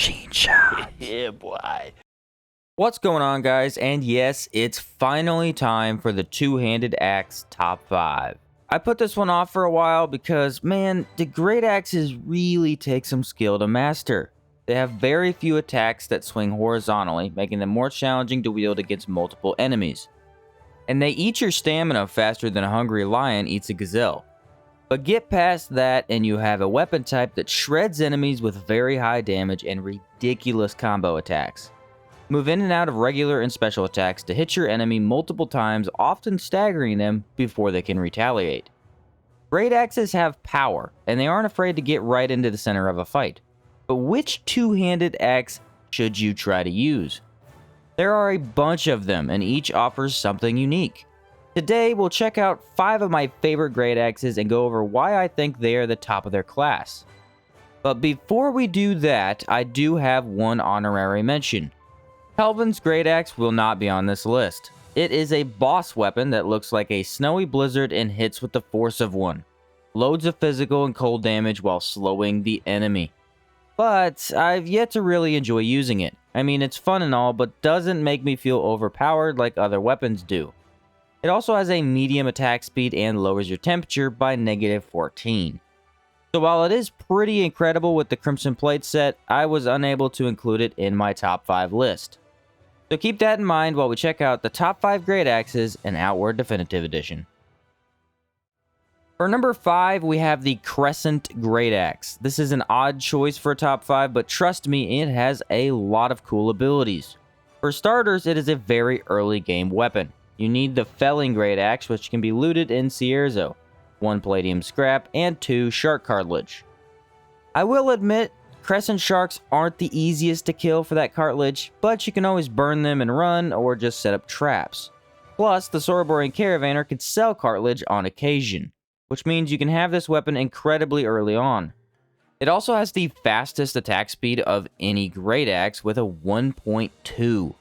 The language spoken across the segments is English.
Screenshot. Yeah, boy. What's going on, guys? And yes, it's finally time for the two-handed axe top 5. I put this one off for a while because, man, the great axes really take some skill to master. They have very few attacks that swing horizontally, making them more challenging to wield against multiple enemies. And they eat your stamina faster than a hungry lion eats a gazelle. But get past that and you have a weapon type that shreds enemies with very high damage and ridiculous combo attacks. Move in and out of regular and special attacks to hit your enemy multiple times, often staggering them before they can retaliate. Great axes have power, and they aren't afraid to get right into the center of a fight. But which two-handed axe should you try to use? There are a bunch of them, and each offers something unique. Today, we'll check out 5 of my favorite great axes and go over why I think they are the top of their class. But before we do that, I do have one honorary mention. Kelvin's great axe will not be on this list. It is a boss weapon that looks like a snowy blizzard and hits with the force of one. Loads of physical and cold damage while slowing the enemy. But I've yet to really enjoy using it. I mean, it's fun and all, but doesn't make me feel overpowered like other weapons do. It also has a medium attack speed and lowers your temperature by -14. So while it is pretty incredible with the Crimson Plate set, I was unable to include it in my top 5 list. So keep that in mind while we check out the top 5 great axes in Outward Definitive Edition. For number 5, we have the Crescent Great Axe. This is an odd choice for a top 5, but trust me, it has a lot of cool abilities. For starters, it is a very early game weapon. You need the Felling Great Axe, which can be looted in Cierzo, 1 Palladium Scrap, and 2 Shark Cartilage. I will admit, Crescent Sharks aren't the easiest to kill for that cartilage, but you can always burn them and run, or just set up traps. Plus, the Soroborian Caravaner can sell cartilage on occasion, which means you can have this weapon incredibly early on. It also has the fastest attack speed of any great axe with a 1.2.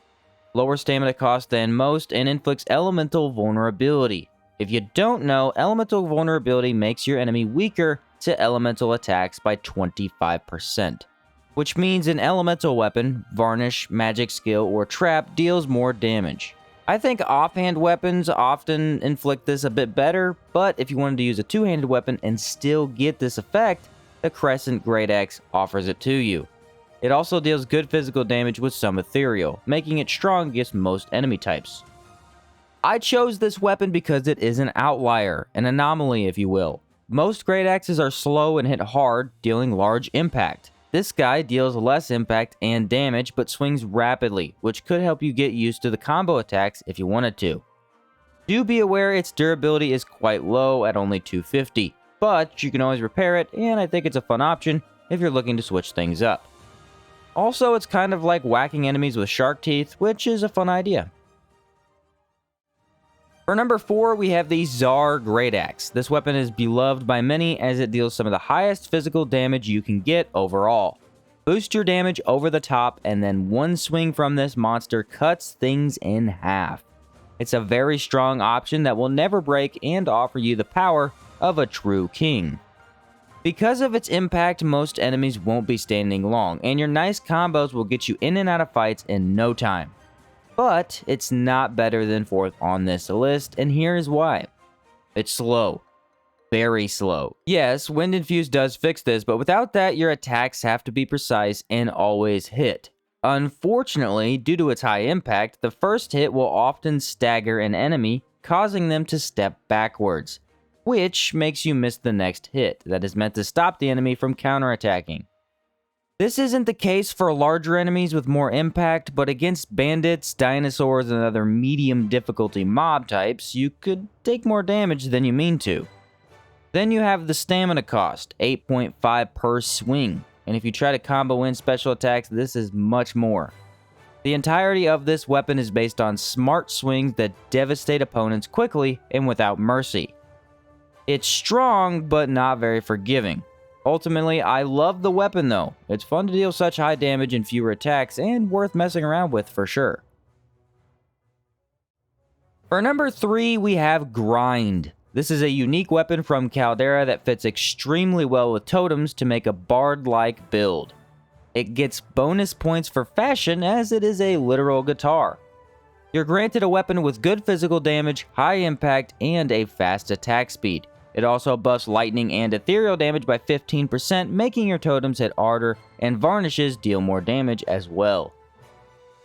Lower stamina cost than most, and inflicts elemental vulnerability. If you don't know, elemental vulnerability makes your enemy weaker to elemental attacks by 25%, which means an elemental weapon, varnish, magic skill, or trap deals more damage. I think offhand weapons often inflict this a bit better, but if you wanted to use a two-handed weapon and still get this effect, the Crescent Great Axe offers it to you. It also deals good physical damage with some ethereal, making it strong against most enemy types. I chose this weapon because it is an outlier, an anomaly if you will. Most great axes are slow and hit hard, dealing large impact. This guy deals less impact and damage, but swings rapidly, which could help you get used to the combo attacks if you wanted to. Do be aware its durability is quite low at only 250, but you can always repair it, and I think it's a fun option if you're looking to switch things up. Also, it's kind of like whacking enemies with shark teeth, which is a fun idea. For number 4, we have the Zar Great Axe. This weapon is beloved by many as it deals some of the highest physical damage you can get overall. Boost your damage over the top, and then one swing from this monster cuts things in half. It's a very strong option that will never break and offer you the power of a true king. Because of its impact, most enemies won't be standing long, and your nice combos will get you in and out of fights in no time. But it's not better than 4th on this list, and here's why. It's slow. Very slow. Yes, Wind Infused does fix this, but without that, your attacks have to be precise and always hit. Unfortunately, due to its high impact, the first hit will often stagger an enemy, causing them to step backwards, which makes you miss the next hit that is meant to stop the enemy from counterattacking. This isn't the case for larger enemies with more impact, but against bandits, dinosaurs, and other medium difficulty mob types, you could take more damage than you mean to. Then you have the stamina cost, 8.5 per swing, and if you try to combo in special attacks, this is much more. The entirety of this weapon is based on smart swings that devastate opponents quickly and without mercy. It's strong, but not very forgiving. Ultimately, I love the weapon though. It's fun to deal such high damage in fewer attacks, and worth messing around with for sure. For number 3, we have Grind. This is a unique weapon from Caldera that fits extremely well with totems to make a bard-like build. It gets bonus points for fashion as it is a literal guitar. You're granted a weapon with good physical damage, high impact, and a fast attack speed. It also buffs lightning and ethereal damage by 15%, making your totems hit harder, and varnishes deal more damage as well.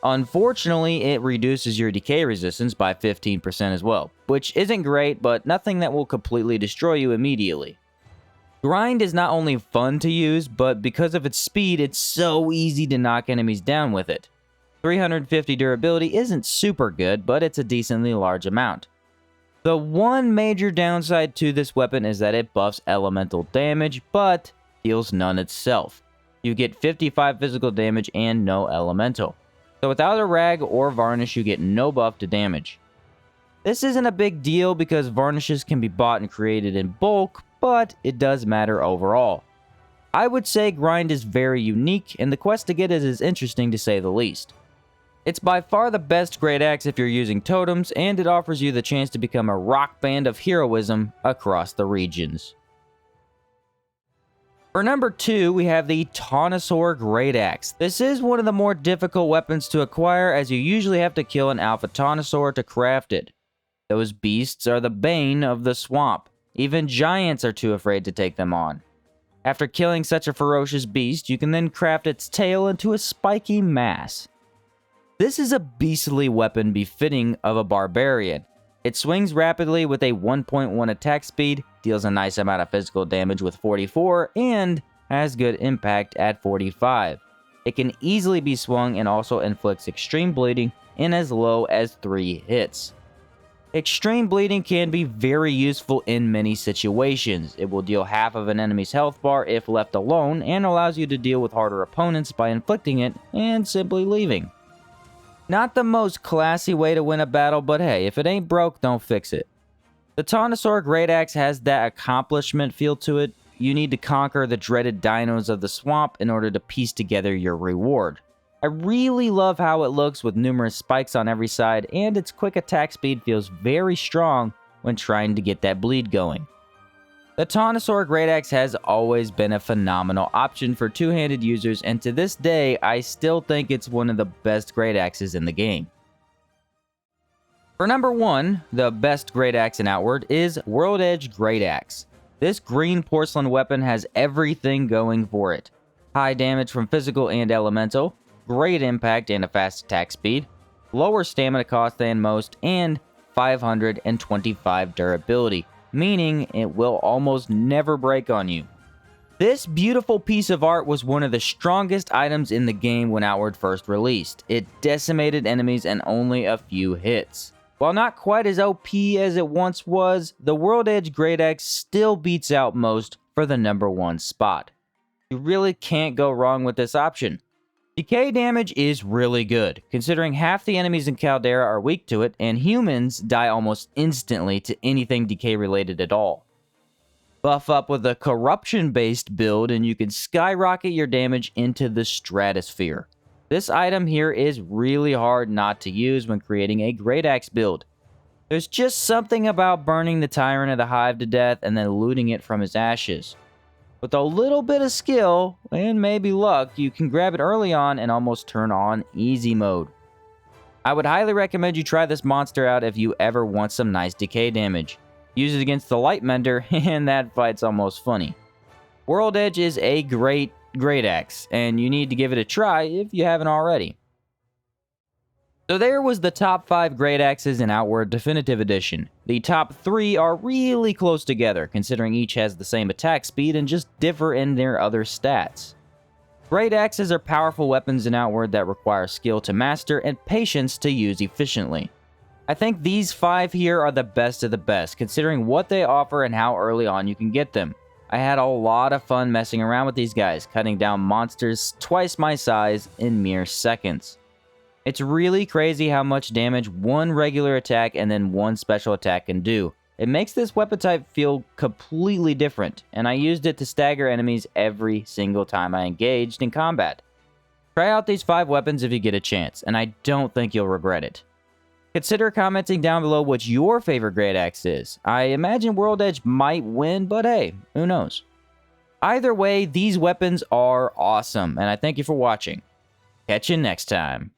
Unfortunately, it reduces your decay resistance by 15% as well, which isn't great, but nothing that will completely destroy you immediately. Grind is not only fun to use, but because of its speed, it's so easy to knock enemies down with it. 350 durability isn't super good, but it's a decently large amount. The one major downside to this weapon is that it buffs elemental damage, but deals none itself. You get 55 physical damage and no elemental. So without a rag or varnish, you get no buff to damage. This isn't a big deal because varnishes can be bought and created in bulk, but it does matter overall. I would say Grind is very unique, and the quest to get it is interesting to say the least. It's by far the best great axe if you're using totems, and it offers you the chance to become a rock band of heroism across the regions. For number 2, we have the Taunosaur Great Axe. This is one of the more difficult weapons to acquire as you usually have to kill an alpha Taunosaur to craft it. Those beasts are the bane of the swamp. Even giants are too afraid to take them on. After killing such a ferocious beast, you can then craft its tail into a spiky mass. This is a beastly weapon befitting of a barbarian. It swings rapidly with a 1.1 attack speed, deals a nice amount of physical damage with 44, and has good impact at 45. It can easily be swung and also inflicts extreme bleeding in as low as 3 hits. Extreme bleeding can be very useful in many situations. It will deal half of an enemy's health bar if left alone, and allows you to deal with harder opponents by inflicting it and simply leaving. Not the most classy way to win a battle, but hey, if it ain't broke, don't fix it. The Taunosaur Great Axe has that accomplishment feel to it. You need to conquer the dreaded dinos of the swamp in order to piece together your reward. I really love how it looks with numerous spikes on every side, and its quick attack speed feels very strong when trying to get that bleed going. The Taunosaur Great Axe has always been a phenomenal option for two-handed users, and to this day, I still think it's one of the best Great Axes in the game. For number 1, the best Great Axe in Outward is World Edge Great Axe. This green porcelain weapon has everything going for it. High damage from physical and elemental, great impact and a fast attack speed, lower stamina cost than most, and 525 durability, meaning it will almost never break on you. This beautiful piece of art was one of the strongest items in the game when Outward first released. It decimated enemies in only a few hits. While not quite as OP as it once was, the World Edge Great Axe still beats out most for the number 1 spot. You really can't go wrong with this option. Decay damage is really good, considering half the enemies in Caldera are weak to it, and humans die almost instantly to anything decay related at all. Buff up with a corruption-based build, and you can skyrocket your damage into the stratosphere. This item here is really hard not to use when creating a Great Axe build. There's just something about burning the Tyrant of the Hive to death and then looting it from his ashes. With a little bit of skill, and maybe luck, you can grab it early on and almost turn on easy mode. I would highly recommend you try this monster out if you ever want some nice decay damage. Use it against the Lightmender, and that fight's almost funny. World Edge is a great axe, and you need to give it a try if you haven't already. So there was the top 5 Great Axes in Outward Definitive Edition. The top 3 are really close together, considering each has the same attack speed and just differ in their other stats. Great Axes are powerful weapons in Outward that require skill to master and patience to use efficiently. I think these 5 here are the best of the best, considering what they offer and how early on you can get them. I had a lot of fun messing around with these guys, cutting down monsters twice my size in mere seconds. It's really crazy how much damage one regular attack and then one special attack can do. It makes this weapon type feel completely different, and I used it to stagger enemies every single time I engaged in combat. Try out these 5 weapons if you get a chance, and I don't think you'll regret it. Consider commenting down below what your favorite Great Axe is. I imagine World Edge might win, but hey, who knows? Either way, these weapons are awesome, and I thank you for watching. Catch you next time.